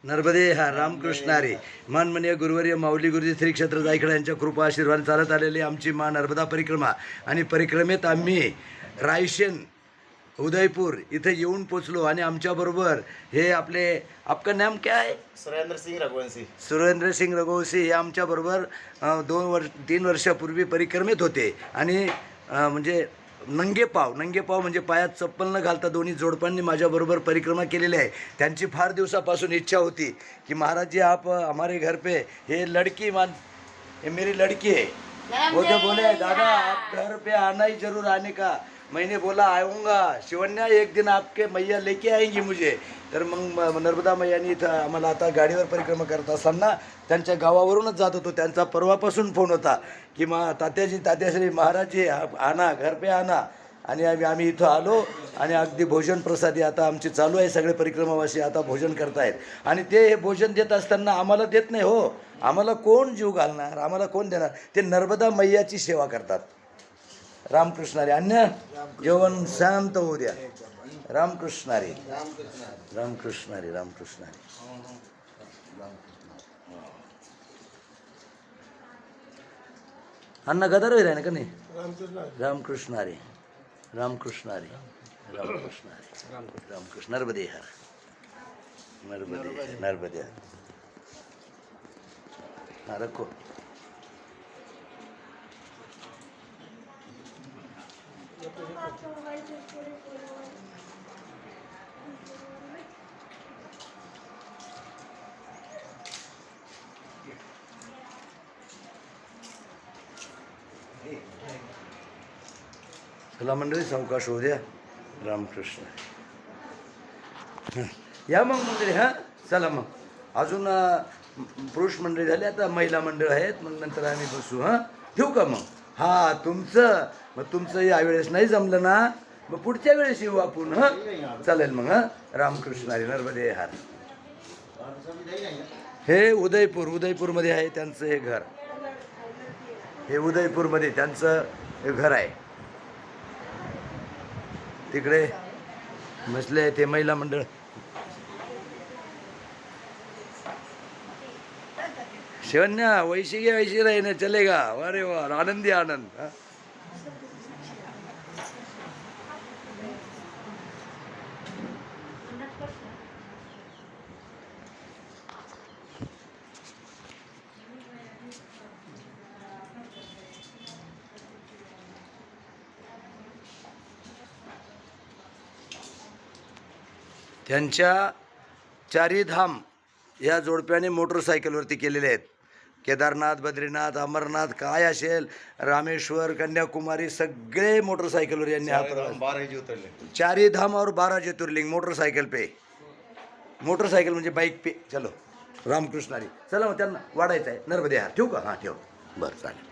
नर्मदे हा रामकृष्ण हरी. माननीय गुरुवर्य माऊली गुरुजी श्री क्षेत्र जायकडे यांच्या कृपा आशीर्वाद चालत आलेली आमची माँ नर्मदा परिक्रमा. आणि परिक्रमेत आम्ही रायसेन उदयपूर इथे येऊन पोचलो. आणि आमच्याबरोबर हे आपले आपका नाम क्या है? सुरेंद्र सिंह रघुवंशी. सुरेंद्र सिंग रघुवंशी हे आमच्याबरोबर 3 वर्षापूर्वी परिक्रमेत होते. आणि म्हणजे नंगे पाव म्हणजे पायात चप्पल न घालता दोन्ही जोडपांनी माझ्याबरोबर परिक्रमा केलेली आहे. त्यांची फार दिवसापासून इच्छा होती की महाराज जी आप हमारे घर पे ये लड़की मान ये मेरी लड़की है. वो तो बोले दादा आप घर पे आना ही जरूर आने का. मैंने बोला आऊँगा शिवन्या, एक दिन आपके मैया लेके आएंगी मुझे. तर मग नर्मदा मैयानी इथं आम्हाला आता गाडीवर परिक्रमा करत असताना त्यांच्या गावावरूनच जात होतो. त्यांचा परवापासून फोन होता की तात्याश्री महाराजजी आना घर पे आना. आणि आम्ही इथं आलो आणि अगदी भोजन प्रसादी आता आमची चालू आहे. सगळे परिक्रमावासी आता भोजन करतायत. आणि ते हे भोजन देत असताना आम्हाला देत नाही हो. आम्हाला कोण जीव घालणार, आम्हाला कोण देणार. ते नर्मदा मैयाची सेवा करतात. रामकृष्णारी अन्य जेवण शांत होऊ द्या. रामकृष्णारी रामकृष्णारी रामकृष्णारी. अण्णा गदार आहे ना का नाही? रामकृष्णारी रामकृष्णारी रामकृष्णारी रामकृष्ण. नर्मदे हर नर्मदे नर्मदे. हाँ रखो. चला मंडळी सावकाश होऊ द्या. रामकृष्ण. या मग मंडळी. हां चला मग. अजून पुरुष मंडळी झाली, आता महिला मंडळ आहेत. मग नंतर आम्ही बसू. हां ठेवू का मग? हां तुमचं मग तुमचं यावेळेस नाही जमलं ना, मग पुढच्या वेळेस येऊ आपण. हां चालेल मग. हां रामकृष्ण हरी. नर्मदे हार. हे उदयपूरमध्ये आहे त्यांचं हे घर. हे उदयपूरमध्ये त्यांचं हे घर आहे. तिकडे बसले ते महिला मंडळ. शिवन्या वैशी रहने चलेगा. अरे वा आनंदी आनंद. त्यांच्या चारीधाम या जोडप्याने मोटरसायकलवरती केलेले आहेत. केदारनाथ, बद्रीनाथ, अमरनाथ काय असेल, रामेश्वर, कन्याकुमारी सगळे मोटरसायकलवर यांनी हा प्रवास. 12 ज्योतिर्लिंग. 4 धाम और 12 ज्योतिर्लिंग मोटरसायकल पे. मोटरसायकल म्हणजे बाईक पे. चलो रामकृष्णारी. चला मग त्यांना वाढायचं आहे. नर्मदे हार. ठेवू का? हां ठेव. बरं चालेल.